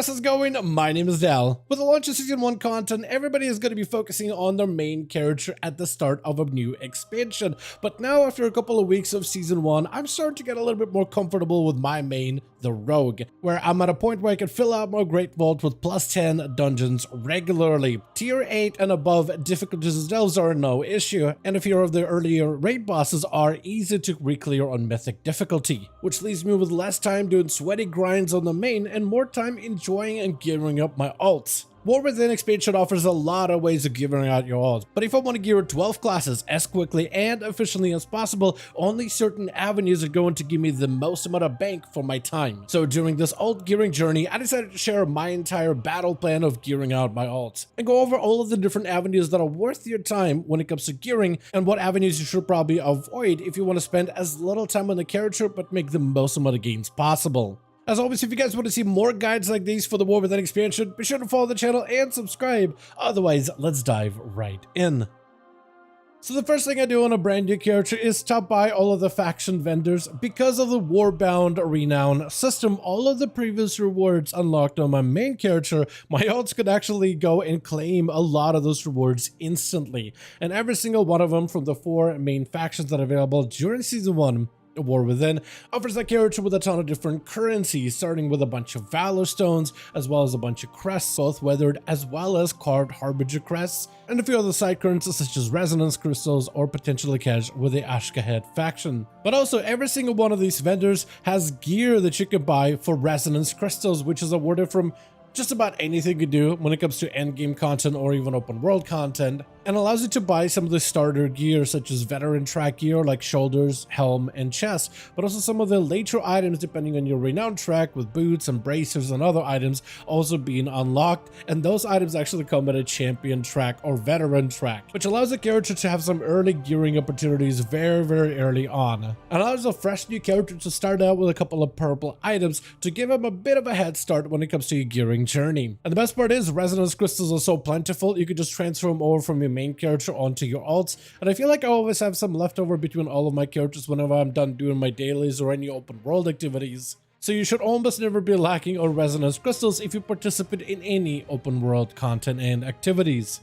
guys, how's it going? My name is Dal. With the launch of Season 1 content, everybody is going to be focusing on their main character at the start of a new expansion. But now, after a couple of weeks of Season 1, I'm starting to get a little bit more comfortable with my main, the Rogue, where I'm at a point where I can fill out my Great Vault with plus 10 dungeons regularly. Tier 8 and above difficulties themselves are no issue, and a few of the earlier raid bosses are easy to re-clear on Mythic difficulty, which leaves me with less time doing sweaty grinds on the main and more time enjoying and gearing up my alts. War Within expansion offers a lot of ways of gearing out your alts, but if I want to gear 12 classes as quickly and efficiently as possible, only certain avenues are going to give me the most amount of bank for my time. So during this alt gearing journey, I decided to share my entire battle plan of gearing out my alts, and go over all of the different avenues that are worth your time when it comes to gearing, and what avenues you should probably avoid if you want to spend as little time on the character but make the most amount of gains possible. As always, if you guys want to see more guides like these for the War Within expansion, be sure to follow the channel and subscribe. Otherwise, let's dive right in. So the first thing I do on a brand new character is stop by all of the faction vendors. Because of the Warbound Renown system, all of the previous rewards unlocked on my main character, my alts could actually go and claim a lot of those rewards instantly. And every single one of them from the 4 main factions that are available during Season 1, War Within, offers that character with a ton of different currencies, starting with a bunch of Valor Stones, as well as a bunch of crests, both weathered as well as carved Harbinger crests, and a few other side currencies such as Resonance Crystals or potentially cash with the Ashkahead faction. But also, every single one of these vendors has gear that you can buy for Resonance Crystals, which is awarded from just about anything you do when it comes to endgame content or even open world content, and allows you to buy some of the starter gear such as veteran track gear like shoulders, helm, and chest, but also some of the later items depending on your renowned track with boots and bracers and other items also being unlocked, and those items actually come at a champion track or veteran track, which allows the character to have some early gearing opportunities very early on, and allows a fresh new character to start out with a couple of purple items to give him a bit of a head start when it comes to your gearing journey. And the best part is resonance crystals are so plentiful, you could just transfer them over from your main character onto your alts, and I feel like I always have some leftover between all of my characters whenever I'm done doing my dailies or any open world activities. So you should almost never be lacking on resonance crystals if you participate in any open world content and activities.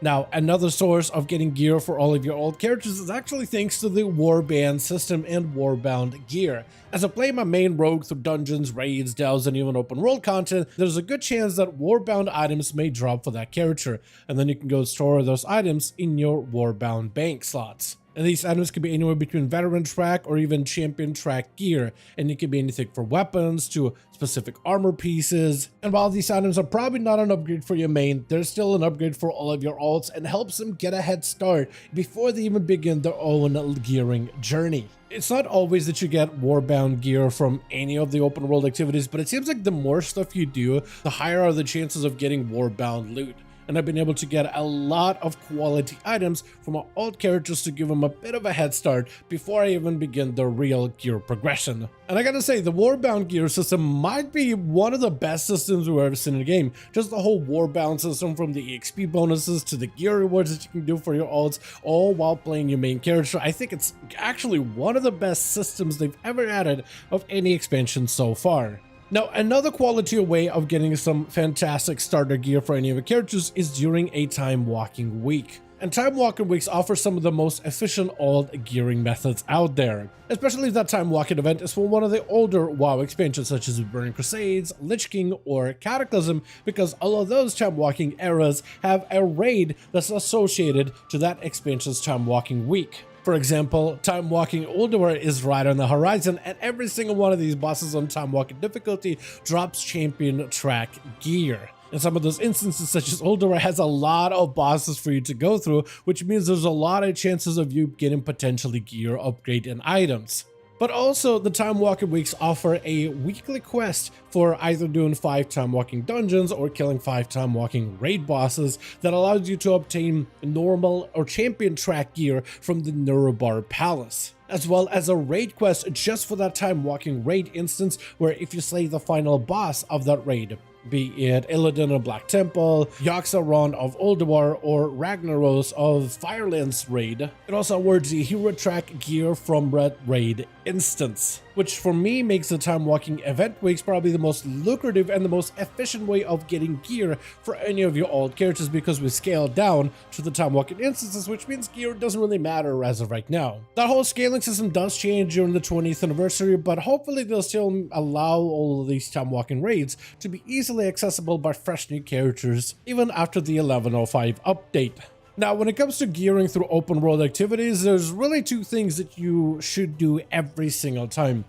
Now, another source of getting gear for all of your old characters is actually thanks to the Warband system and Warbound gear. As I play my main rogue through dungeons, raids, delves, and even open world content, there's a good chance that Warbound items may drop for that character, and then you can go store those items in your Warbound bank slots. And these items can be anywhere between veteran track or even champion track gear, and it can be anything from weapons to specific armor pieces. And while these items are probably not an upgrade for your main, they're still an upgrade for all of your alts and helps them get a head start before they even begin their own gearing journey. It's not always that you get Warbound gear from any of the open world activities, but it seems like the more stuff you do, the higher are the chances of getting Warbound loot. And I've been able to get a lot of quality items from my alt characters to give them a bit of a head start before I even begin the real gear progression. And I gotta say, the Warbound gear system might be one of the best systems we've ever seen in a game. Just the whole Warbound system, from the EXP bonuses to the gear rewards that you can do for your alts, all while playing your main character. I think it's actually one of the best systems they've ever added of any expansion so far. Now, another quality way of getting some fantastic starter gear for any of your characters is during a time walking week. And time walking weeks offer some of the most efficient alt gearing methods out there, especially if that time walking event is for one of the older WoW expansions such as Burning Crusades, Lich King, or Cataclysm, because all of those time walking eras have a raid that's associated to that expansion's time walking week. For example, Time Walking Ulduar is right on the horizon, and every single one of these bosses on Time Walking difficulty drops champion track gear. In some of those instances, such as Ulduar, has a lot of bosses for you to go through, which means there's a lot of chances of you getting potentially gear upgrade and items. But also, the time walking weeks offer a weekly quest for either doing 5 time walking dungeons or killing 5 time walking raid bosses that allows you to obtain normal or champion track gear from the Neurobar Palace, as well as a raid quest just for that time walking raid instance, where if you slay the final boss of that raid, be it Illidan of Black Temple, Yogg-Saron of Ulduar, or Ragnaros of Firelands raid, it also awards the hero track gear from Red Raid instance, which for me makes the time walking event weeks probably the most lucrative and the most efficient way of getting gear for any of your old characters, because we scale down to the time walking instances, which means gear doesn't really matter as of right now. That whole scaling system does change during the 20th anniversary, but hopefully they'll still allow all of these time walking raids to be easily accessible by fresh new characters even after the 11.05 update. Now, when it comes to gearing through open world activities, there's really two things that you should do every single time.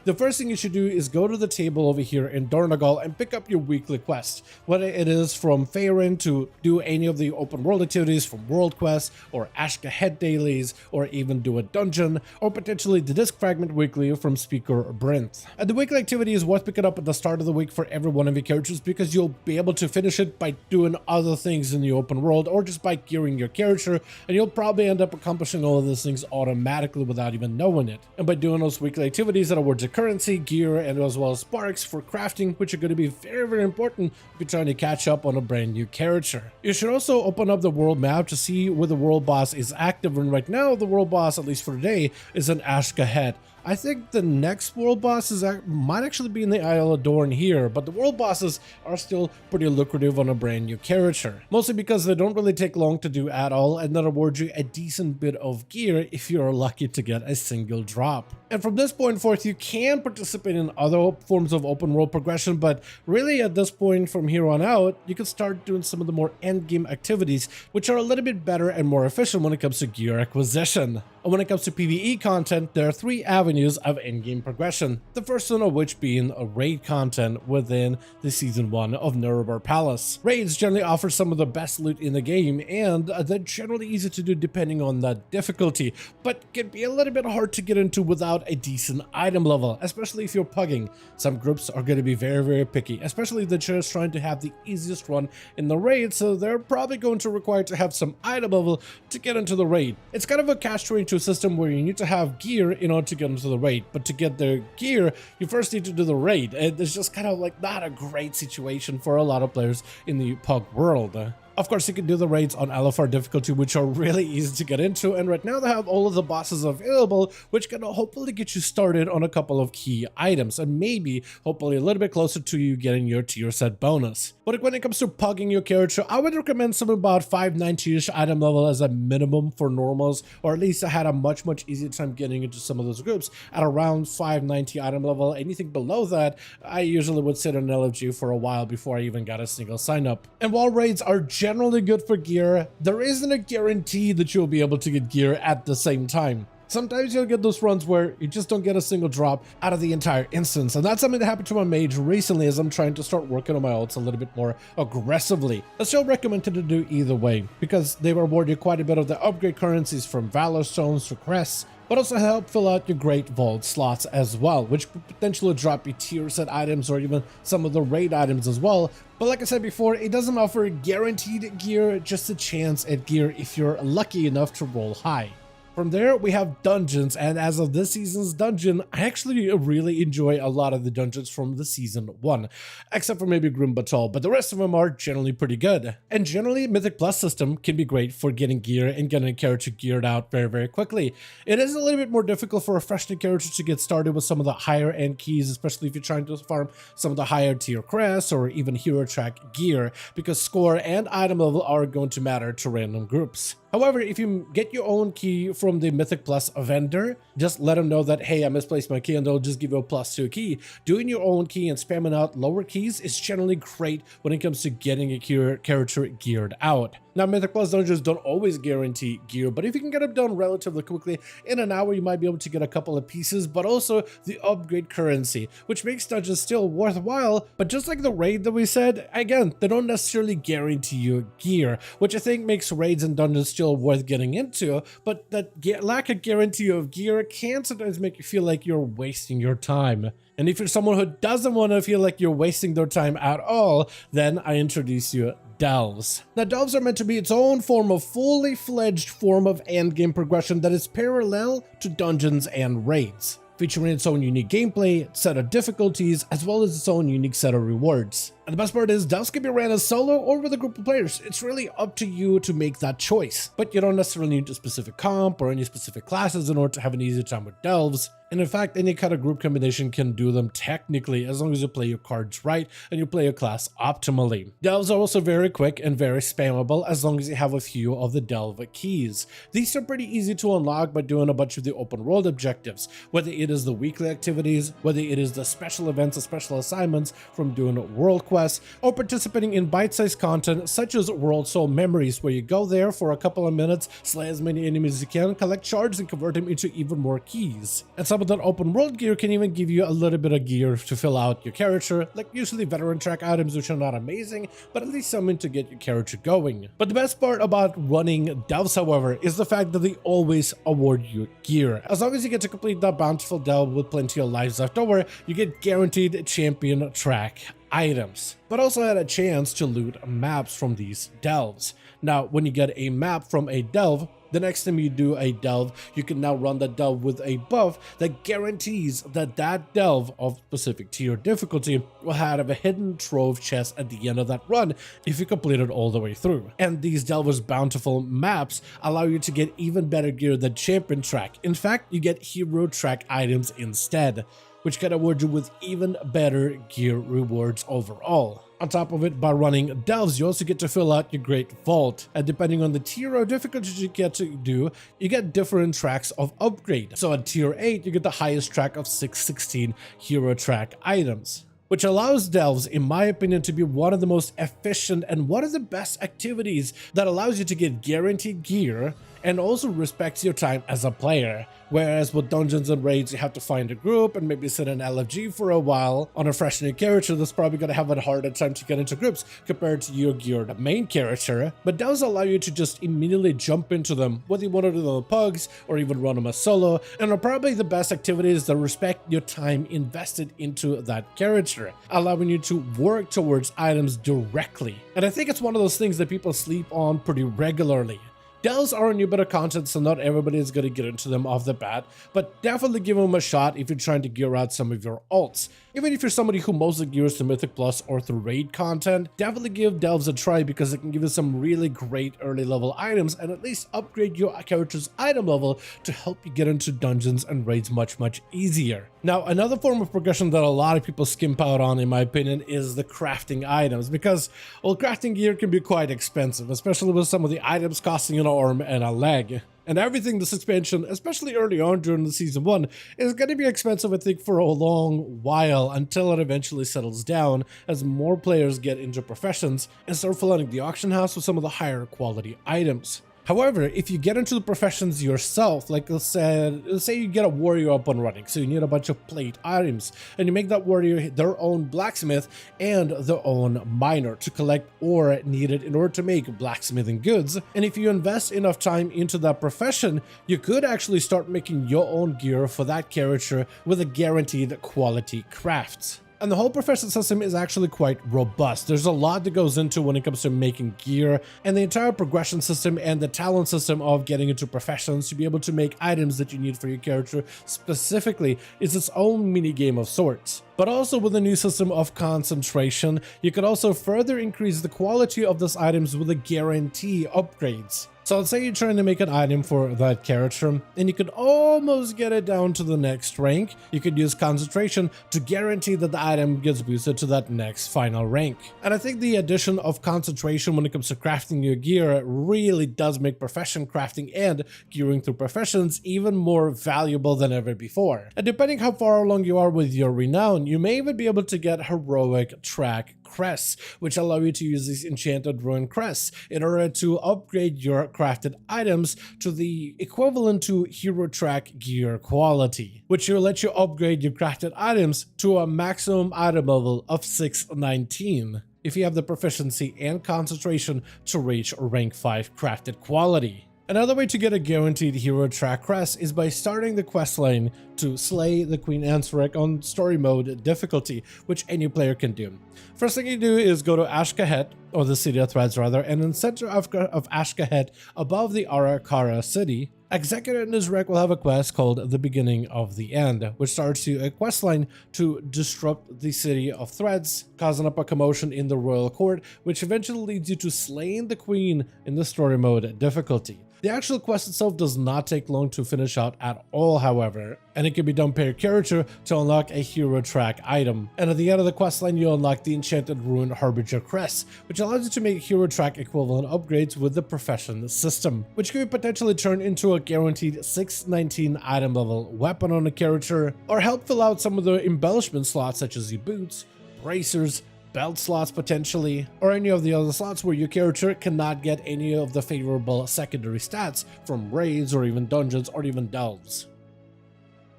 The first thing you should do is go to the table over here in Dornagal and pick up your weekly quest, whether it is from Faerun to do any of the open world activities from World Quest, or Ashka Head dailies, or even do a dungeon, or potentially the disc fragment weekly from Speaker Brent. And the weekly activity is worth picking up at the start of the week for every one of your characters, because you'll be able to finish it by doing other things in the open world or just by gearing your character, and you'll probably end up accomplishing all of those things automatically without even knowing it. And by doing those weekly activities that are worth currency, gear, and as well as sparks for crafting, which are going to be very important if you're trying to catch up on a brand new character. You should also open up the world map to see where the world boss is active, and right now the world boss, at least for today, is an Ashka Head. I think the next world boss might actually be in the Isle of Dorn here, but the world bosses are still pretty lucrative on a brand new character. Mostly because they don't really take long to do at all, and that award you a decent bit of gear if you're lucky to get a single drop. And from this point forth, you can participate in other forms of open world progression, but really at this point from here on out, you can start doing some of the more endgame activities, which are a little bit better and more efficient when it comes to gear acquisition. And when it comes to PvE content, there are three avenues of endgame progression, the first one of which being a raid content within the Season 1 of Nuremberg Palace. Raids generally offer some of the best loot in the game, and they're generally easy to do depending on the difficulty, but can be a little bit hard to get into without a decent item level, especially if you're pugging. Some groups are going to be very picky, especially if they're just trying to have the easiest run in the raid, so they're probably going to require to have some item level to get into the raid. It's kind of a catch-22 system where you need to have gear in order to get into the raid, but to get the gear, you first need to do the raid. It's just kind of like not a great situation for a lot of players in the pug world. Of course, you can do the raids on LFR difficulty, which are really easy to get into, and right now they have all of the bosses available, which can hopefully get you started on a couple of key items, and maybe, hopefully, a little bit closer to you getting your tier set bonus. But when it comes to pugging your character, I would recommend something about 590-ish item level as a minimum for normals, or at least I had a much easier time getting into some of those groups at around 590 item level. Anything below that, I usually would sit on LFG for a while before I even got a single sign up. And while raids are generally good for gear, there isn't a guarantee that you'll be able to get gear at the same time. Sometimes you'll get those runs where you just don't get a single drop out of the entire instance, and that's something that happened to my mage recently as I'm trying to start working on my ults a little bit more aggressively. I still recommend to do either way, because they reward you quite a bit of the upgrade currencies from Valor Stones to Crests, but also help fill out your Great Vault slots as well, which could potentially drop you tier set items or even some of the raid items as well. But like I said before, it doesn't offer guaranteed gear, just a chance at gear if you're lucky enough to roll high. From there, we have dungeons, and as of this season's dungeon, I actually really enjoy a lot of the dungeons from the Season 1, except for maybe Grim Battle, but the rest of them are generally pretty good. And generally, Mythic Plus system can be great for getting gear and getting a character geared out very quickly. It is a little bit more difficult for a fresh new character to get started with some of the higher end keys, especially if you're trying to farm some of the higher tier crests or even hero track gear, because score and item level are going to matter to random groups. However, if you get your own key from the Mythic Plus vendor, just let them know that, hey, I misplaced my key, and they'll just give you a +2 key. Doing your own key and spamming out lower keys is generally great when it comes to getting a character geared out. Now, Mythic Plus dungeons don't always guarantee gear, but if you can get them done relatively quickly, in an hour you might be able to get a couple of pieces, but also the upgrade currency, which makes dungeons still worthwhile. But just like the raid that we said, again, they don't necessarily guarantee you gear, which I think makes raids and dungeons still worth getting into, but that lack of guarantee of gear can sometimes make you feel like you're wasting your time. And if you're someone who doesn't want to feel like you're wasting their time at all, then I introduce you delves. Now, delves are meant to be its own form of fully fledged form of endgame progression that is parallel to dungeons and raids, featuring its own unique gameplay, set of difficulties, as well as its own unique set of rewards. And the best part is delves can be ran as solo or with a group of players. It's really up to you to make that choice. But you don't necessarily need a specific comp or any specific classes in order to have an easy time with delves. And in fact, any kind of group combination can do them technically as long as you play your cards right and you play your class optimally. Delves are also very quick and very spammable as long as you have a few of the delve keys. These are pretty easy to unlock by doing a bunch of the open world objectives, whether it is the weekly activities, whether it is the special events or special assignments from doing world quests, or participating in bite-sized content such as World Soul Memories, where you go there for a couple of minutes, slay as many enemies as you can, collect shards and convert them into even more keys. And some of that open world gear can even give you a little bit of gear to fill out your character, like usually veteran track items, which are not amazing, but at least something to get your character going. But the best part about running delves, however, is the fact that they always award you gear. As long as you get to complete that bountiful delve with plenty of lives left over, you get guaranteed champion track items, but also had a chance to loot maps from these delves. Now, when you get a map from a delve, the next time you do a delve, you can now run the delve with a buff that guarantees that that delve of specific tier difficulty will have a hidden trove chest at the end of that run if you complete it all the way through. And these delvers bountiful maps allow you to get even better gear than champion track. In fact, you get hero track items instead, which can award you with even better gear rewards overall. On top of it, by running delves, you also get to fill out your Great Vault, and depending on the tier of difficulty you get to do, you get different tracks of upgrade. So at tier 8, you get the highest track of 616 hero track items, which allows delves, in my opinion, to be one of the most efficient and one of the best activities that allows you to get guaranteed gear and also respects your time as a player. Whereas with dungeons and raids, you have to find a group and maybe sit in LFG for a while on a fresh new character that's probably going to have a harder time to get into groups compared to your geared main character. But delves allow you to just immediately jump into them, whether you want to do them with pugs or even run them as solo, and are probably the best activities that respect your time invested into that character, allowing you to work towards items directly. And I think it's one of those things that people sleep on pretty regularly. Delves are a new bit of content, so not everybody is going to get into them off the bat, but definitely give them a shot if you're trying to gear out some of your alts. Even if you're somebody who mostly gears to Mythic Plus or through raid content, definitely give delves a try because it can give you some really great early level items and at least upgrade your character's item level to help you get into dungeons and raids much easier. Now, another form of progression that a lot of people skimp out on, in my opinion, is the crafting items, because, well, crafting gear can be quite expensive, especially with some of the items costing an arm and a leg. And everything this expansion, especially early on during the season 1, is going to be expensive, I think, for a long while until it eventually settles down as more players get into professions and start flooding the auction house with some of the higher quality items. However, if you get into the professions yourself, like let's say you get a warrior up and running, so you need a bunch of plate items, and you make that warrior their own blacksmith and their own miner to collect ore needed in order to make blacksmithing goods. And if you invest enough time into that profession, you could actually start making your own gear for that character with a guaranteed quality crafts. And the whole profession system is actually quite robust. There's a lot that goes into when it comes to making gear, and the entire progression system and the talent system of getting into professions to be able to make items that you need for your character specifically is its own mini game of sorts. But also with the new system of concentration, you could also further increase the quality of those items with a guarantee upgrades. So let's say you're trying to make an item for that character and you could almost get it down to the next rank. You could use concentration to guarantee that the item gets boosted to that next final rank. And I think the addition of concentration when it comes to crafting your gear really does make profession crafting and gearing through professions even more valuable than ever before. And depending how far along you are with your renown, you may even be able to get heroic track crests, which allow you to use these enchanted ruin crests in order to upgrade your crafted items to the equivalent to hero track gear quality, which will let you upgrade your crafted items to a maximum item level of 619 if you have the proficiency and concentration to reach rank 5 crafted quality. Another way to get a guaranteed hero track crest is by starting the quest line to slay the Queen Ansarek on story mode difficulty, which any player can do. First thing you do is go to Ashkahet, or the City of Threads rather, and in the center of Ashkahet, above the Arakara city, Executor in his rec will have a quest called The Beginning of the End, which starts you a questline to disrupt the city of Threads, causing up a commotion in the royal court, which eventually leads you to slaying the queen in the story mode difficulty. The actual quest itself does not take long to finish out at all, however, and it can be done per character to unlock a hero track item. And at the end of the questline, you unlock the Enchanted Ruined Harbinger crest, which allows you to make hero track equivalent upgrades with the profession system, which can be potentially turned into a guaranteed 619 item level weapon on a character, or help fill out some of the embellishment slots such as the boots, bracers, belt slots potentially, or any of the other slots where your character cannot get any of the favorable secondary stats from raids or even dungeons or even delves.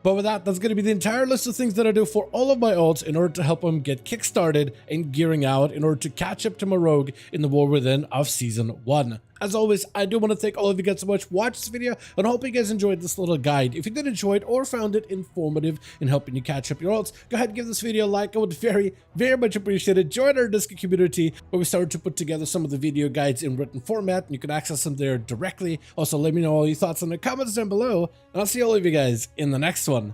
But with that, that's going to be the entire list of things that I do for all of my alts in order to help them get kickstarted and gearing out in order to catch up to my rogue in the War Within of Season 1. As always, I do want to thank all of you guys so much for watching this video, and I hope you guys enjoyed this little guide. If you did enjoy it or found it informative in helping you catch up your alts, go ahead and give this video a like. I would very much appreciate it. Join our Discord community where we started to put together some of the video guides in written format, and you can access them there directly. Also, let me know all your thoughts in the comments down below, and I'll see all of you guys in the next one.